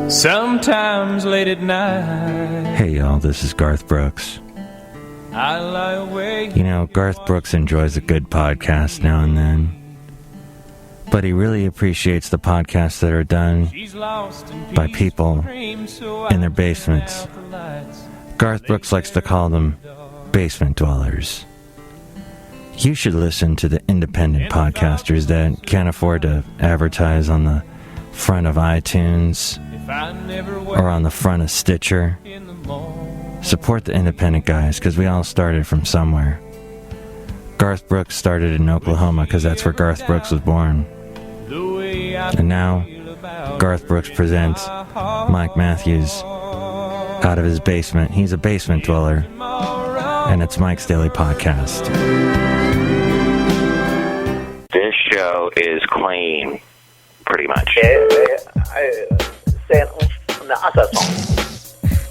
Sometimes late at night. Hey y'all, this is Garth Brooks. I lie awake. You know, Garth Brooks enjoys a good podcast now and then, but he really appreciates the podcasts that are done by people in their basements. Garth Brooks likes to call them basement dwellers. You should listen to the independent podcasters that can't afford to advertise on the front of iTunes or on the front of Stitcher. Support the independent guys, because we all started from somewhere. Garth Brooks started in Oklahoma because that's where Garth Brooks was born. And now, Garth Brooks presents Mike Matthews out of his basement. He's a basement dweller, and it's Mike's Daily Podcast. This show is clean, pretty much.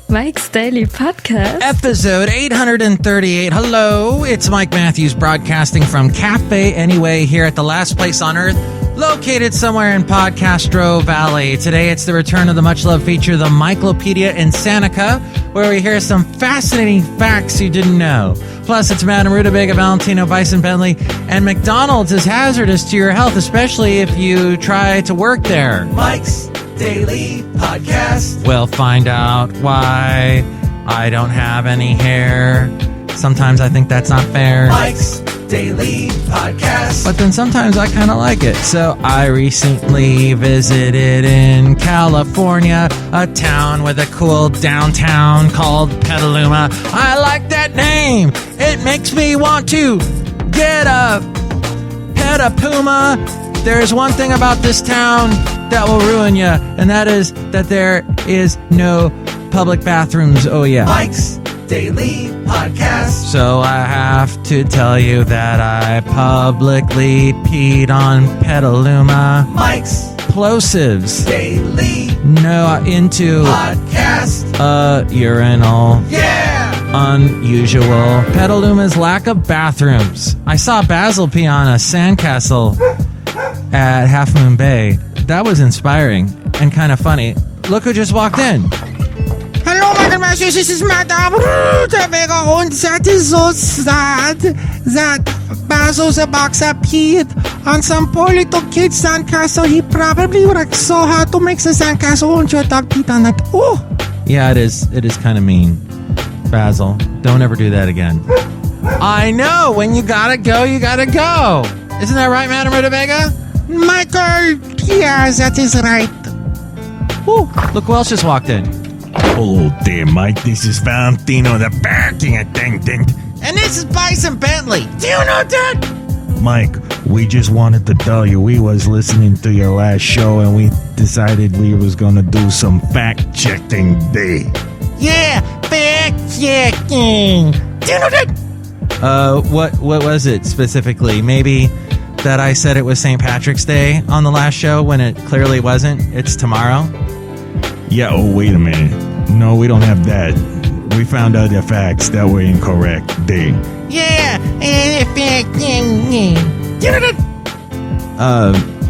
Mike's Daily Podcast. Episode 838. Hello, it's Mike Matthews broadcasting from Cafe Anyway here at the last place on earth, located somewhere in Podcastro Valley. Today it's the return of the much-loved feature, the MIKELOPEDIA INSANICA, where we hear some fascinating facts you didn't know. Plus, it's Madame Rootabega, Valentino, Bison Bentley, and McDonald's is hazardous to your health, especially if you try to work there. Mike's Daily Podcast. We'll find out why I don't have any hair. Sometimes I think that's not fair. Mike's Daily Podcast. But then sometimes I kind of like it. So I recently visited in California, a town with a cool downtown called Petaluma. I like that name. It makes me want to get a pet a puma. There's one thing about this town that will ruin you, and that is that there is no public bathrooms. Oh yeah. Mike's Daily Podcast. So I have to tell you that I publicly peed on Petaluma. Mike's Plosives Daily into Podcast. Urinal. Yeah. Unusual. Petaluma's lack of bathrooms. I saw Basil pee on a sandcastle at Half Moon Bay. That was inspiring and kind of funny. Look who just walked in. Hello, Madam Rootabega. This is Madame Rootabega, and that is so sad that Basil's about to peed on some poor little kid's sandcastle. He probably worked so hard to make the sandcastle. Won't you dog peed on it? Oh! Yeah, it is. It is kind of mean. Basil, don't ever do that again. I know. When you gotta go, you gotta go. Isn't that right, Madame Rootabega? Michael, yeah, that is right. Ooh, look who else just walked in. Hello there, Mike. This is Valentino, the barking attendant. And this is Bison Bentley. Do you know that? Mike, we just wanted to tell you we was listening to your last show and we decided we was gonna do some fact-checking day. Yeah, fact-checking. Do you know that? What was it specifically? Maybe that I said it was St. Patrick's Day on the last show when it clearly wasn't. It's tomorrow. Yeah, oh, wait a minute. No, we don't have that. We found out the facts that were incorrect day. Yeah,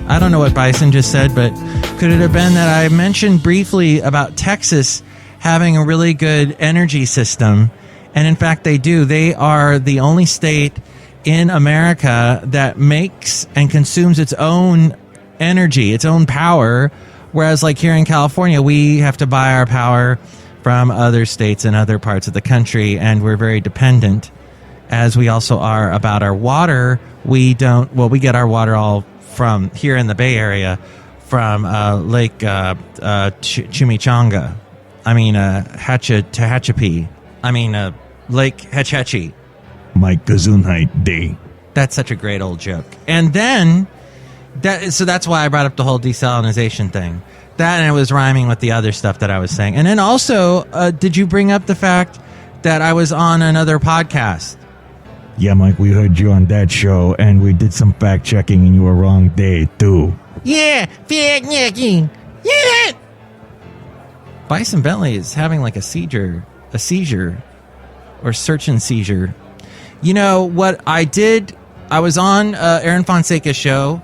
I don't know what Bison just said, but could it have been that I mentioned briefly about Texas having a really good energy system? And in fact, they do. They are the only state in America that makes and consumes its own energy, its own power, whereas like here in California, we have to buy our power from other states and other parts of the country, and we're very dependent, as we also are about our water. We get our water all from here in the Bay Area from Lake Chimichanga. Tehachapi. Lake Hetch Hetchy. Mike Gesundheit Day. That's such a great old joke. And then, that's why I brought up the whole desalinization thing. That, and it was rhyming with the other stuff that I was saying. And then also, did you bring up the fact that I was on another podcast? Yeah, Mike, we heard you on that show, and we did some fact-checking, and you were wrong day, too. Yeah, fact-checking. Yeah! Bison Bentley is having like a seizure, or search and seizure. You know what I did? I was on Aaron Fonseca's show,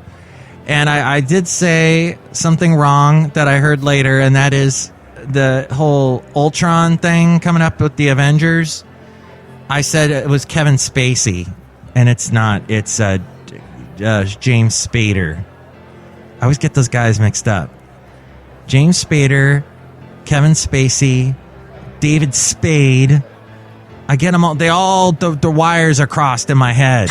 And I did say something wrong that I heard later, and that is the whole Ultron thing coming up with the Avengers. I said it was Kevin Spacey, and it's not. It's James Spader. I always get those guys mixed up. James Spader, Kevin Spacey, David Spade. I get them all. The wires are crossed in my head.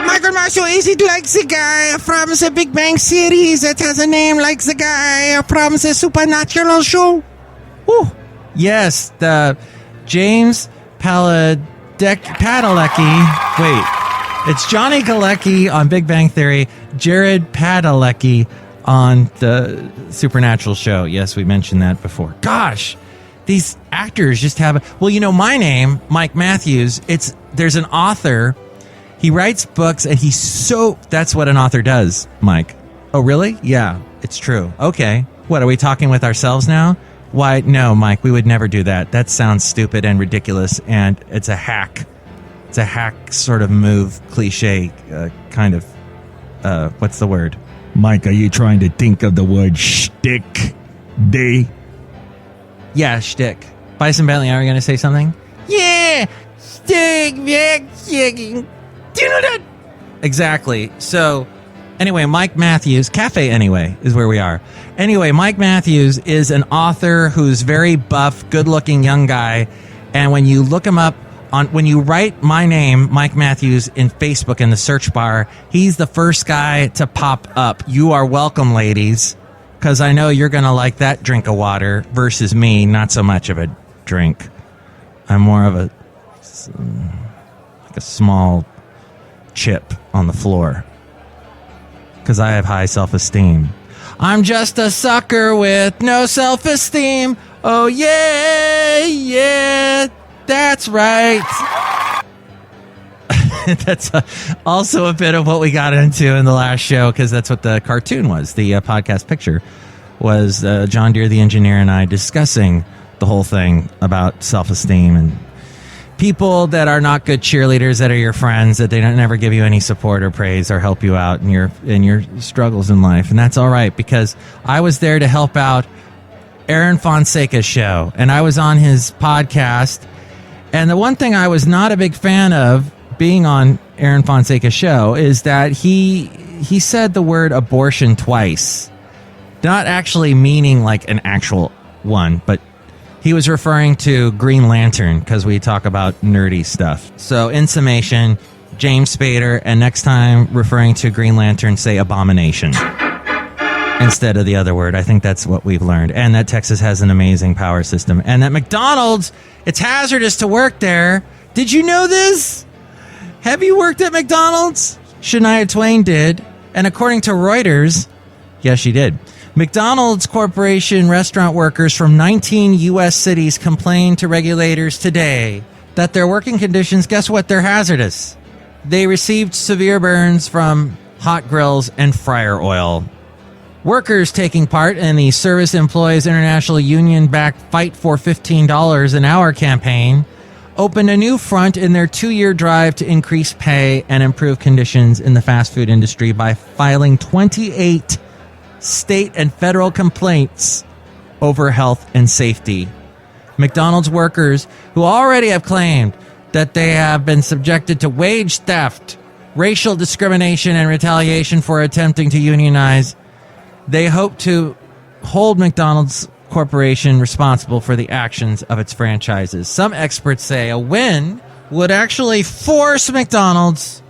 Michael Marshall, is it like the guy from the Big Bang series that has a name like the guy from the Supernatural show? Woo. Yes, the James Padalecki. Wait, it's Johnny Galecki on Big Bang Theory, Jared Padalecki on the Supernatural show. Yes, we mentioned that before. Gosh, these actors just have... Well, you know, my name, Mike Matthews, there's an author... He writes books, and that's what an author does, Mike. Oh, really? Yeah, it's true. Okay. What, are we talking with ourselves now? Why, no, Mike, we would never do that. That sounds stupid and ridiculous, and it's a hack. It's a hack sort of move, cliche, kind of, what's the word? Mike, are you trying to think of the word shtick? Yeah, shtick. Bison Bentley, are you going to say something? Yeah, stick, chicken. Do you know that? Exactly. So, anyway, Mike Matthews, Cafe Anyway is where we are. Anyway, Mike Matthews is an author who's very buff, good-looking young guy. And when you look him up, when you write my name, Mike Matthews, in Facebook in the search bar, he's the first guy to pop up. You are welcome, ladies, because I know you're going to like that drink of water versus me, not so much of a drink. I'm more of a small chip on the floor because I have high self-esteem. I'm just a sucker with no self-esteem. Oh yeah, that's right. That's also a bit of what we got into in the last show, because that's what the cartoon was. The podcast picture was John Deere the engineer and I discussing the whole thing about self-esteem and people that are not good cheerleaders, that are your friends, that they don't never give you any support or praise or help you out in your struggles in life. And that's all right, because I was there to help out Aaron Fonseca's show, and I was on his podcast. And the one thing I was not a big fan of being on Aaron Fonseca's show is that he said the word abortion twice, not actually meaning like an actual one, but he was referring to Green Lantern, because we talk about nerdy stuff. So, in summation, James Spader, and next time referring to Green Lantern, say abomination instead of the other word. I think that's what we've learned. And that Texas has an amazing power system. And that McDonald's, it's hazardous to work there. Did you know this? Have you worked at McDonald's? Shania Twain did. And according to Reuters, yes, she did. McDonald's Corporation restaurant workers from 19 U.S. cities complained to regulators today that their working conditions, guess what, they're hazardous. They received severe burns from hot grills and fryer oil. Workers taking part in the Service Employees International Union-backed Fight for $15 an Hour campaign opened a new front in their 2-year drive to increase pay and improve conditions in the fast food industry by filing 28 state and federal complaints over health and safety. McDonald's workers, who already have claimed that they have been subjected to wage theft, racial discrimination, and retaliation for attempting to unionize, they hope to hold McDonald's Corporation responsible for the actions of its franchises. Some experts say a win would actually force McDonald's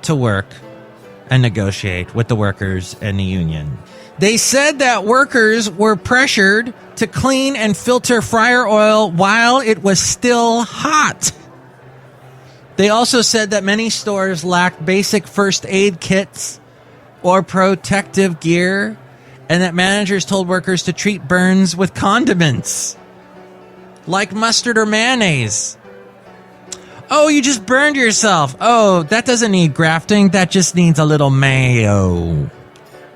to work and negotiate with the workers and the union. They said that workers were pressured to clean and filter fryer oil while it was still hot. They also said that many stores lacked basic first aid kits or protective gear, and that managers told workers to treat burns with condiments, like mustard or mayonnaise. Oh, you just burned yourself. Oh, that doesn't need grafting. That just needs a little mayo.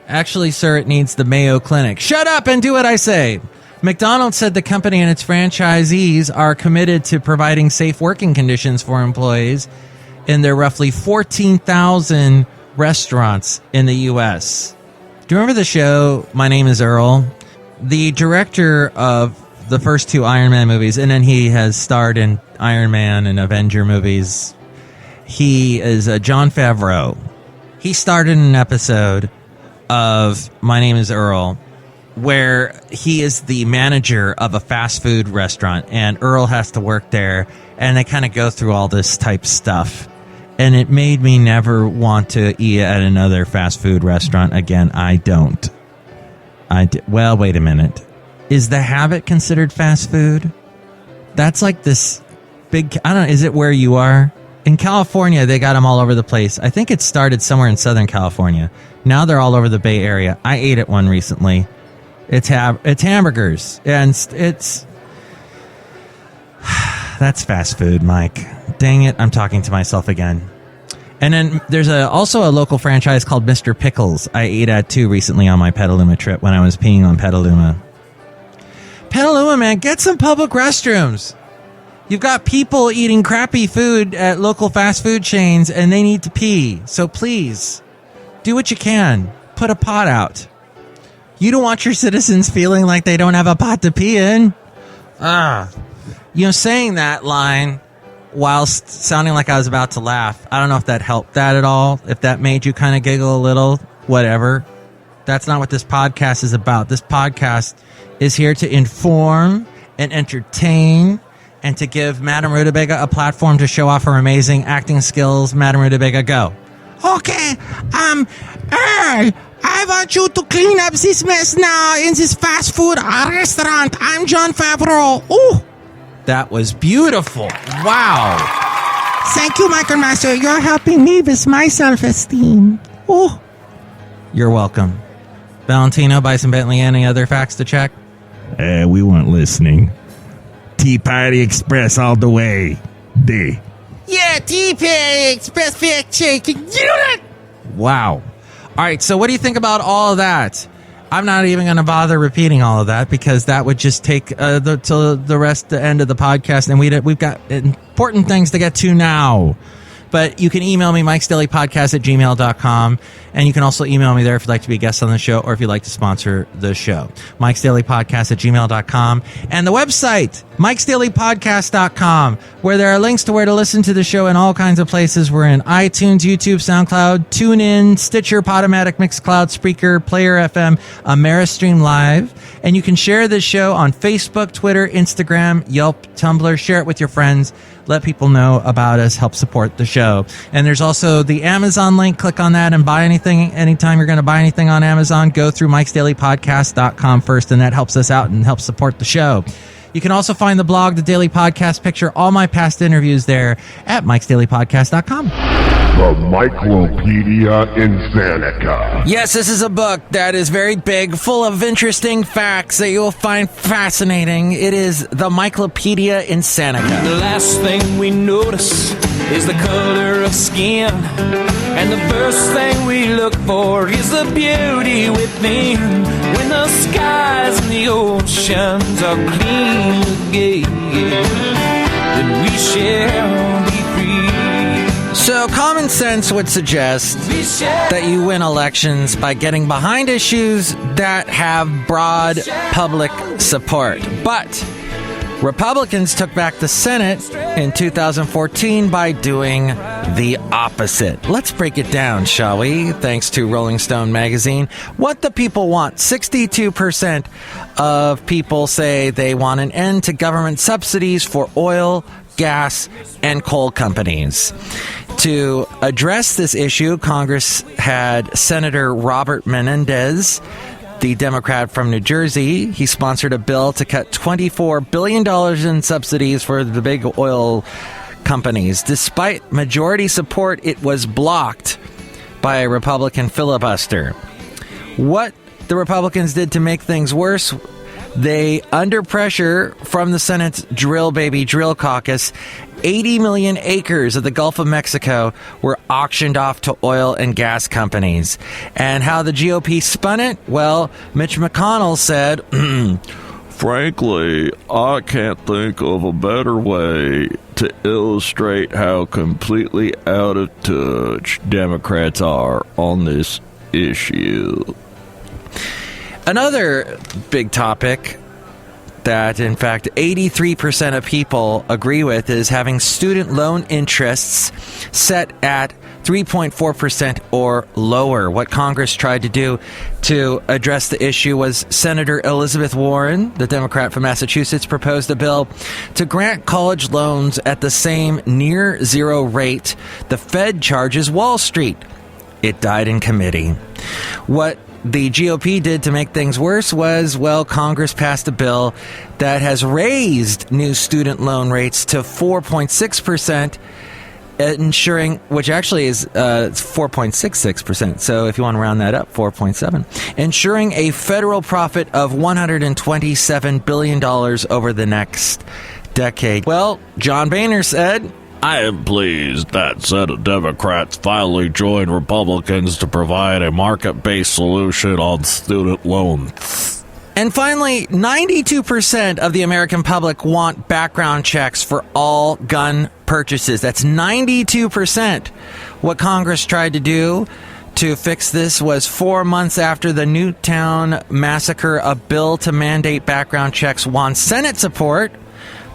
Actually, sir, it needs the Mayo Clinic. Shut up and do what I say. McDonald's said the company and its franchisees are committed to providing safe working conditions for employees in their roughly 14,000 restaurants in the U.S. Do you remember the show My Name is Earl? The director of the first 2 Iron Man movies, and then he has starred in Iron Man and Avenger movies. He is Jon Favreau. He starred in an episode of My Name is Earl where he is the manager of a fast food restaurant, and Earl has to work there, and they kind of go through all this type stuff. And it made me never want to eat at another fast food restaurant again. I don't. Well, wait a minute. Is the Habit considered fast food? That's like this big... I don't know. Is it where you are? In California, they got them all over the place. I think it started somewhere in Southern California. Now they're all over the Bay Area. I ate at one recently. It's hamburgers. And it's... That's fast food, Mike. Dang it, I'm talking to myself again. And then there's also a local franchise called Mr. Pickles I ate at too recently on my Petaluma trip when I was peeing on Petaluma. Petaluma, man, get some public restrooms. You've got people eating crappy food at local fast food chains and they need to pee. So please, do what you can. Put a pot out. You don't want your citizens feeling like they don't have a pot to pee in. Saying that line whilst sounding like I was about to laugh, I don't know if that helped that at all. If that made you kind of giggle a little, whatever. That's not what this podcast is about. This podcast is here to inform and entertain and to give Madame Rootabega a platform to show off her amazing acting skills. Madame Rootabega, go. Okay, Earl, I want you to clean up this mess now in this fast food restaurant. I'm Jon Favreau. Ooh. That was beautiful. Wow. Thank you, Michael Master. You're helping me with my self-esteem. Ooh. You're welcome. Valentino, Bison Bentley, any other facts to check? We weren't listening. Tea Party Express all the way. D. Yeah, Tea Express fact checking. You know that? Wow. All right, so what do you think about all of that? I'm not even going to bother repeating all of that because that would just take the end of the podcast, and we've got important things to get to now. But you can email me, MIKES-DAILY-PODCAST-838-News, and you can also email me there if you'd like to be a guest on the show or if you'd like to sponsor the show. MIKES-DAILY-PODCAST-838-News, and the website, MIKES-DAILY-PODCAST.com, where there are links to where to listen to the show in all kinds of places. We're in iTunes, YouTube, SoundCloud, TuneIn, Stitcher, Podomatic, Mixcloud, Spreaker, Player FM, Ameristream Live, and you can share this show on Facebook, Twitter, Instagram, Yelp, Tumblr. Share it with your friends. Let people know about us, help support the show. And there's also the Amazon link. Click on that and buy anything. Anytime you're going to buy anything on Amazon, go through MIKES-DAILY-PODCAST.com first, and that helps us out and helps support the show. You can also find the blog, the Daily Podcast Picture, all my past interviews there at MIKES-DAILY-PODCAST.com. The MIKELOPEDIA INSANICA. Yes, this is a book that is very big, full of interesting facts that you'll find fascinating. It is the MIKELOPEDIA INSANICA. The last thing we notice is the color of skin, and the first thing we look for is the beauty within. When the skies and the oceans are clean again, then we shall be free. So common sense would suggest that you win elections by getting behind issues that have broad public support. But Republicans took back the Senate in 2014 by doing the opposite. Let's break it down, shall we? Thanks to Rolling Stone magazine. What the people want. 62% of people say they want an end to government subsidies for oil, gas, and coal companies. To address this issue, Congress had Senator Robert Menendez, the Democrat from New Jersey. He sponsored a bill to cut $24 billion in subsidies for the big oil companies. Despite majority support, it was blocked by a Republican filibuster. What the Republicans did to make things worse, they, under pressure from the Senate's Drill Baby Drill Caucus, 80 million acres of the Gulf of Mexico were auctioned off to oil and gas companies. And how the GOP spun it? Well, Mitch McConnell said, frankly, I can't think of a better way to illustrate how completely out of touch Democrats are on this issue. Another big topic that, in fact, 83% of people agree with is having student loan interests set at 3.4% or lower. What Congress tried to do to address the issue was Senator Elizabeth Warren, the Democrat from Massachusetts, proposed a bill to grant college loans at the same near zero rate the Fed charges Wall Street. It died in committee. What the GOP did to make things worse was, well, Congress passed a bill that has raised new student loan rates to 4.6%, ensuring, which actually is 4.66%. So if you want to round that up, 4.7, ensuring a federal profit of $127 billion over the next decade. Well, John Boehner said, I am pleased that Senate Democrats finally joined Republicans to provide a market-based solution on student loans. And finally, 92% of the American public want background checks for all gun purchases. That's 92%. What Congress tried to do to fix this was 4 months after the Newtown massacre, a bill to mandate background checks won Senate support,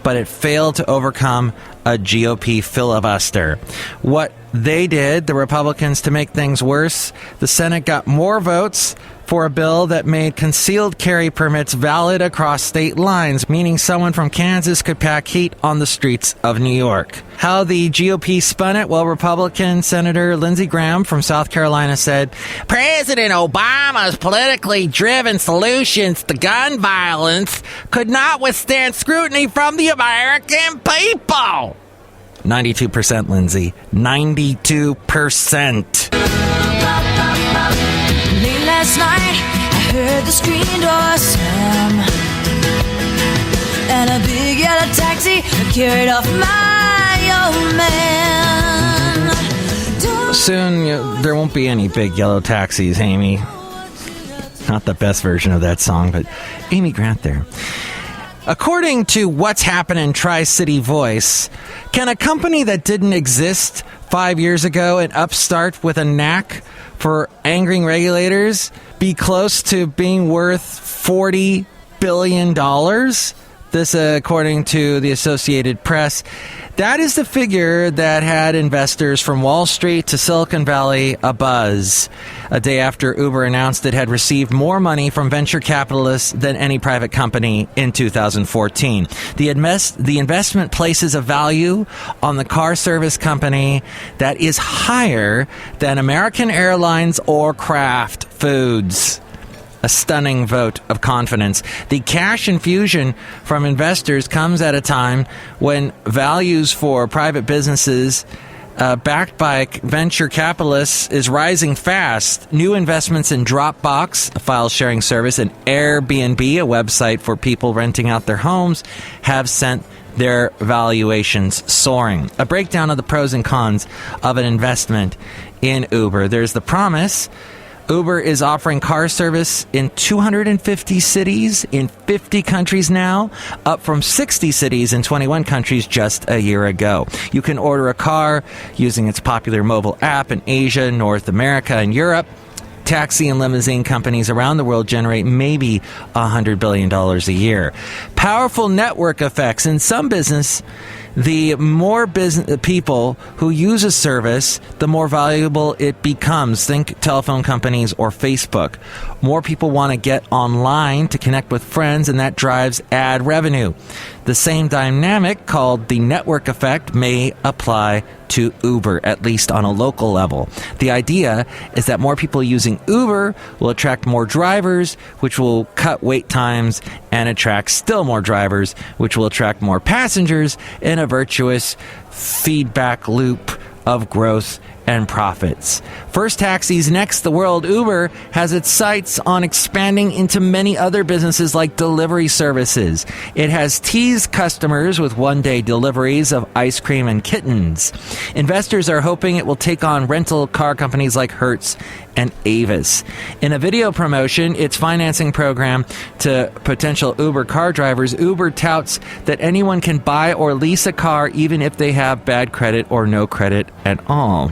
but it failed to overcome a GOP filibuster. What they did, the Republicans, to make things worse, the Senate got more votes for a bill that made concealed carry permits valid across state lines, meaning someone from Kansas could pack heat on the streets of New York. How the GOP spun it? Well, Republican Senator Lindsey Graham from South Carolina said, President Obama's politically driven solutions to gun violence could not withstand scrutiny from the American people. 92%, Lindsey. 92%. Late last night, I heard the screen door slam, and a big yellow taxi carried off my old man. Soon, there won't be any big yellow taxis, Amy. Not the best version of that song, but Amy Grant there. According to What's Happening Tri-City Voice, can a company that didn't exist 5 years ago, an upstart with a knack for angering regulators, be close to being worth $40 billion? This, according to the Associated Press. That is the figure that had investors from Wall Street to Silicon Valley abuzz, a day after Uber announced it had received more money from venture capitalists than any private company in 2014. The investment places a value on the car service company that is higher than American Airlines or Kraft Foods. A stunning vote of confidence. The cash infusion from investors comes at a time when values for private businesses backed by venture capitalists is rising fast. New investments in Dropbox, a file-sharing service, and Airbnb, a website for people renting out their homes, have sent their valuations soaring. A breakdown of the pros and cons of an investment in Uber. There's the promise. Uber is offering car service in 250 cities in 50 countries now, up from 60 cities in 21 countries just a year ago. You can order a car using its popular mobile app in Asia, North America, and Europe. Taxi and limousine companies around the world generate maybe $100 billion a year. Powerful network effects. In some business, the more people who use a service, the more valuable it becomes. Think telephone companies or Facebook. More people want to get online to connect with friends, and that drives ad revenue. The same dynamic, called the network effect, may apply to Uber, at least on a local level. The idea is that more people using Uber will attract more drivers, which will cut wait times and attract still more drivers, which will attract more passengers in a virtuous feedback loop of growth and profits. First taxis, next the world. Uber has its sights on expanding into many other businesses like delivery services. It has teased customers with one-day deliveries of ice cream and kittens. Investors are hoping it will take on rental car companies like Hertz and Avis. In a video promotion, its financing program to potential Uber car drivers, Uber touts that anyone can buy or lease a car even if they have bad credit or no credit at all.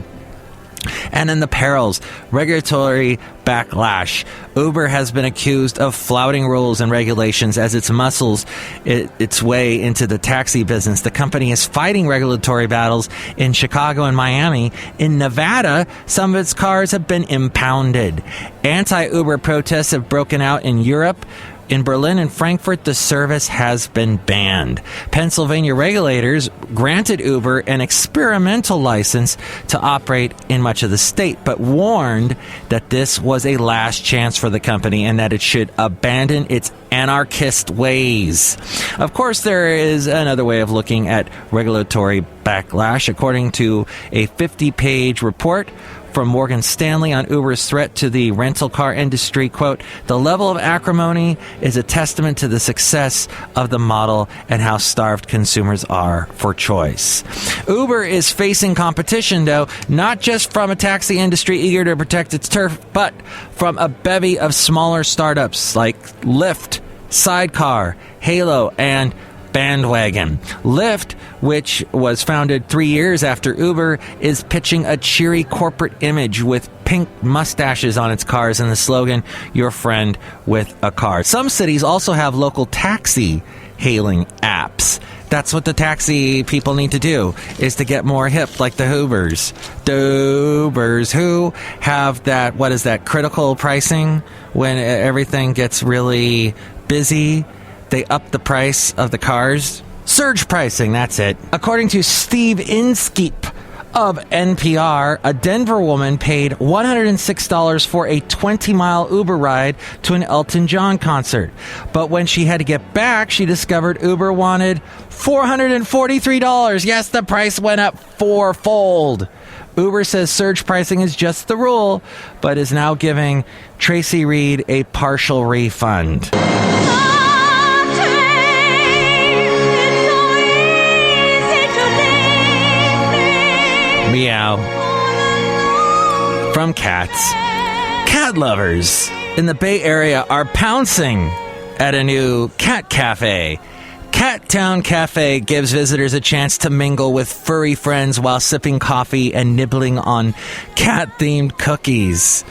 And in the perils, regulatory backlash. Uber has been accused of flouting rules and regulations as it muscles its way into the taxi business. The company is fighting regulatory battles in Chicago and Miami. In Nevada, some of its cars have been impounded. Anti-Uber protests have broken out in Europe. In Berlin and Frankfurt, the service has been banned. Pennsylvania regulators granted Uber an experimental license to operate in much of the state, but warned that this was a last chance for the company and that it should abandon its anarchist ways. Of course, there is another way of looking at regulatory backlash. According to a 50-page report from Morgan Stanley on Uber's threat to the rental car industry, quote, "The level of acrimony is a testament to the success of the model and how starved consumers are for choice." Uber is facing competition, though, not just from a taxi industry eager to protect its turf, but from a bevy of smaller startups like Lyft, Sidecar, Halo, and Bandwagon. Lyft, which was founded 3 years after Uber, is pitching a cheery corporate image with pink mustaches on its cars and the slogan, "Your friend with a car." Some cities also have local taxi hailing apps. That's what the taxi people need to do, is to get more hip like the Ubers. The Ubers who have that, what is that, critical pricing when everything gets really busy. They up the price of the cars. Surge pricing, that's it. According to Steve Inskeep of NPR, a Denver woman paid $106 for a 20-mile Uber ride to an Elton John concert. But when she had to get back, she discovered Uber wanted $443. Yes, the price went up fourfold. Uber says surge pricing is just the rule, but is now giving Tracy Reed a partial refund. Meow. From cats. Cat lovers in the Bay Area are pouncing at a new cat cafe. Cat Town Cafe gives visitors a chance to mingle with furry friends while sipping coffee and nibbling on cat-themed cookies.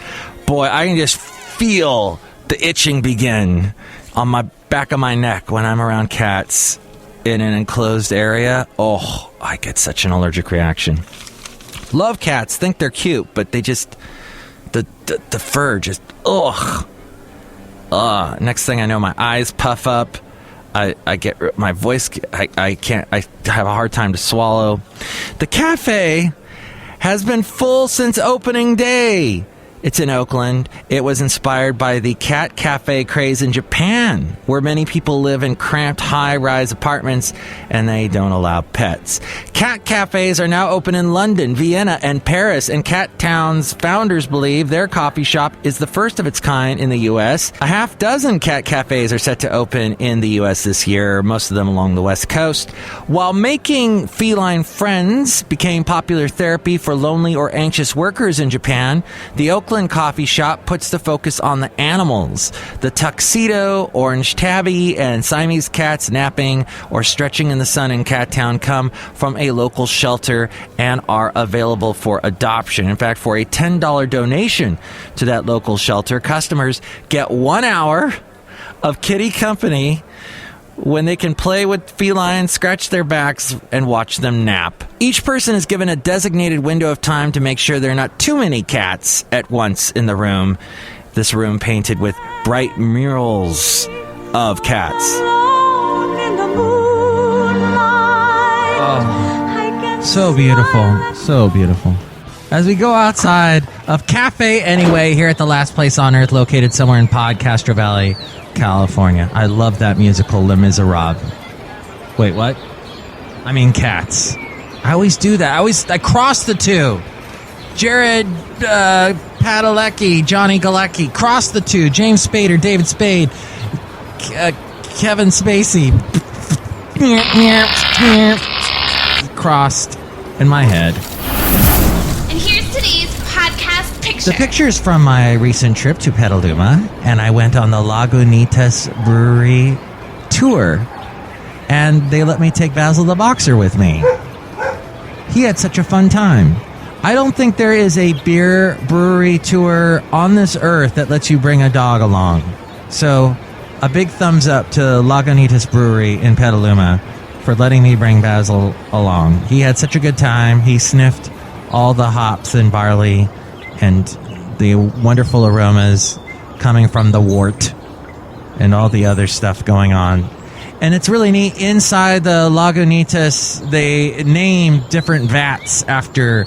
Boy, I can just feel the itching begin on my back of my neck when I'm around cats in an enclosed area. Oh, I get such an allergic reaction. Love cats, think they're cute, but they just, the fur just, ugh. Next thing I know, my eyes puff up. I get my voice, I can't, I have a hard time to swallow. The cafe has been full since opening day. It's in Oakland. It was inspired by the cat cafe craze in Japan, where many people live in cramped high-rise apartments and they don't allow pets. Cat cafes are now open in London, Vienna, and Paris, and Cat Town's founders believe their coffee shop is the first of its kind in the U.S. A half dozen cat cafes are set to open in the U.S. this year, most of them along the West Coast. While making feline friends became popular therapy for lonely or anxious workers in Japan, the Oakland coffee shop puts the focus on the animals. The tuxedo, orange tabby, and Siamese cats napping or stretching in the sun in Cat Town come from a local shelter and are available for adoption. In fact, for a $10 donation to that local shelter, customers get 1 hour of kitty company when they can play with felines, scratch their backs, and watch them nap. Each person is given a designated window of time to make sure there are not too many cats at once in the room. This room painted with bright murals of cats. Oh, so beautiful. So beautiful. As we go outside of Cafe Anyway here at the last place on earth, located somewhere in Podcastro Valley, California. I love that musical, Les Miserables. Wait, what? I mean, Cats. I always do that. I cross the two. Jared Padalecki, Johnny Galecki. Cross the two. James Spader, David Spade, Kevin Spacey. Crossed in my head. And here's today's podcast pick The picture's from my recent trip to Petaluma, and I went on the Lagunitas Brewery tour, and they let me take Basil the boxer with me. He had such a fun time. I don't think there is a beer brewery tour on this earth that lets you bring a dog along. So, a big thumbs up to Lagunitas Brewery in Petaluma for letting me bring Basil along. He had such a good time. He sniffed all the hops and barley and the wonderful aromas coming from the wort and all the other stuff going on. And it's really neat. Inside the Lagunitas, they name different vats after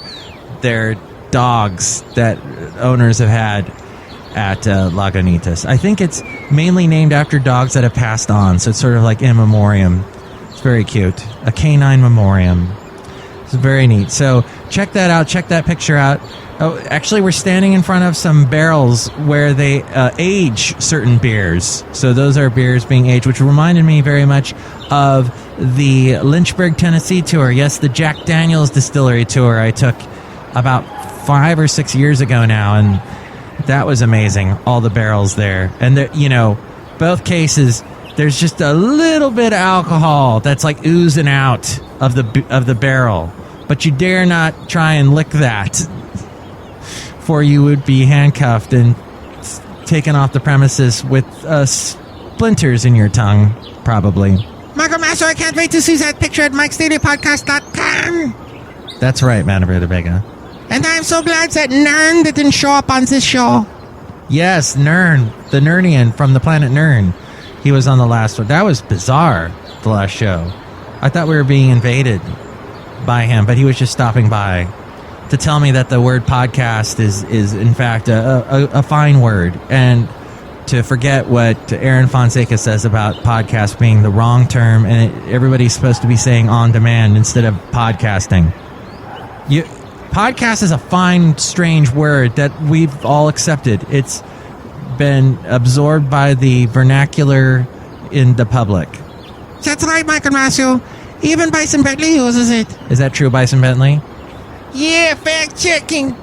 their dogs that owners have had at Lagunitas. I think it's mainly named after dogs that have passed on, so it's sort of like in memoriam. It's very cute. A canine memoriam. It's very neat. So check that out. Check that picture out. Oh, actually, we're standing in front of some barrels where they age certain beers. So those are beers being aged, which reminded me very much of the Lynchburg, Tennessee tour. Yes, the Jack Daniels distillery tour I took about 5 or 6 years ago now, and that was amazing. All the barrels there. And, both cases, there's just a little bit of alcohol that's like oozing out of the barrel. But you dare not try and lick that, for you would be handcuffed and taken off the premises with splinters in your tongue, probably. Michael Master, I can't wait to see that picture at MIKEs-DAILY-PODCAST.838-News. That's right, Madame Rootabega. And I'm so glad that Nern didn't show up on this show. Yes, Nern, the Nernian from the planet Nern. He was on the last one. That was bizarre, the last show. I thought we were being invaded by him, but he was just stopping by to tell me that the word podcast is in fact a fine word, and to forget what Aaron Fonseca says about podcast being the wrong term, and everybody's supposed to be saying on demand instead of podcasting. Podcast is a fine, strange word that we've all accepted. It's been absorbed by the vernacular in the public. That's right, Michael Master. Even Bison Bentley uses it. Is that true, Bison Bentley? Yeah, fact-checking.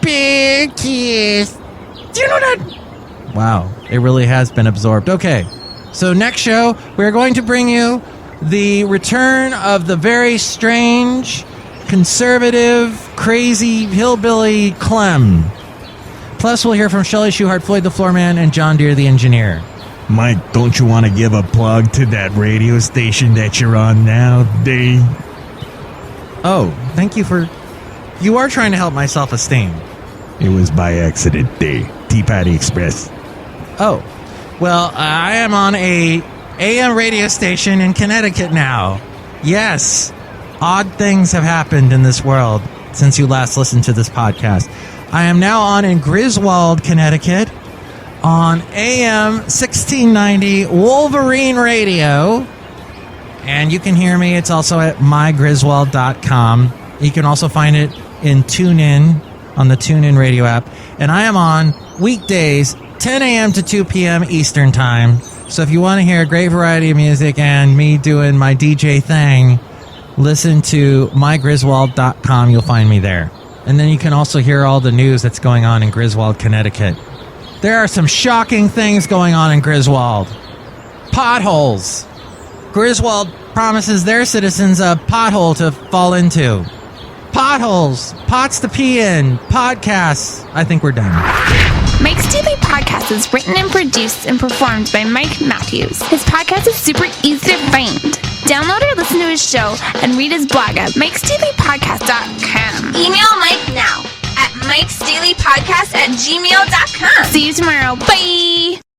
Big kiss. Do you know that? Wow, it really has been absorbed. Okay, so next show, we're going to bring you the return of the very strange, conservative, crazy, hillbilly CLEM. Plus, we'll hear from Chely Shoehart, Floyd the Floorman, and John Deere the engineer. Mike, don't you want to give a plug to that radio station that you're on now, Dave? Oh, thank you for... You are trying to help my self-esteem. It was by accident, Dave. Tea Party Express. Oh, well, I am on a AM radio station in Connecticut now. Yes, odd things have happened in this world since you last listened to this podcast. I am now on in Griswold, Connecticut, on AM 1690 Wolverine Radio. And you can hear me. It's also at mygriswold.com. You can also find it in TuneIn, on the TuneIn radio app. And I am on weekdays, 10 a.m. to 2 p.m. Eastern Time. So if you want to hear a great variety of music and me doing my DJ thing, listen to mygriswold.com. You'll find me there. And then you can also hear all the news that's going on in Griswold, Connecticut. There are some shocking things going on in Griswold. Potholes. Griswold promises their citizens a pothole to fall into. Potholes. Pots to pee in. Podcasts. I think we're done. Mike's Daily Podcast is written and produced and performed by Mike Matthews. His podcast is super easy to find. Download or listen to his show and read his blog at MIKES-DAILY-PODCAST.com. Email Mike now at MIKES-DAILY-PODCAST@gmail.com. See you tomorrow. Bye!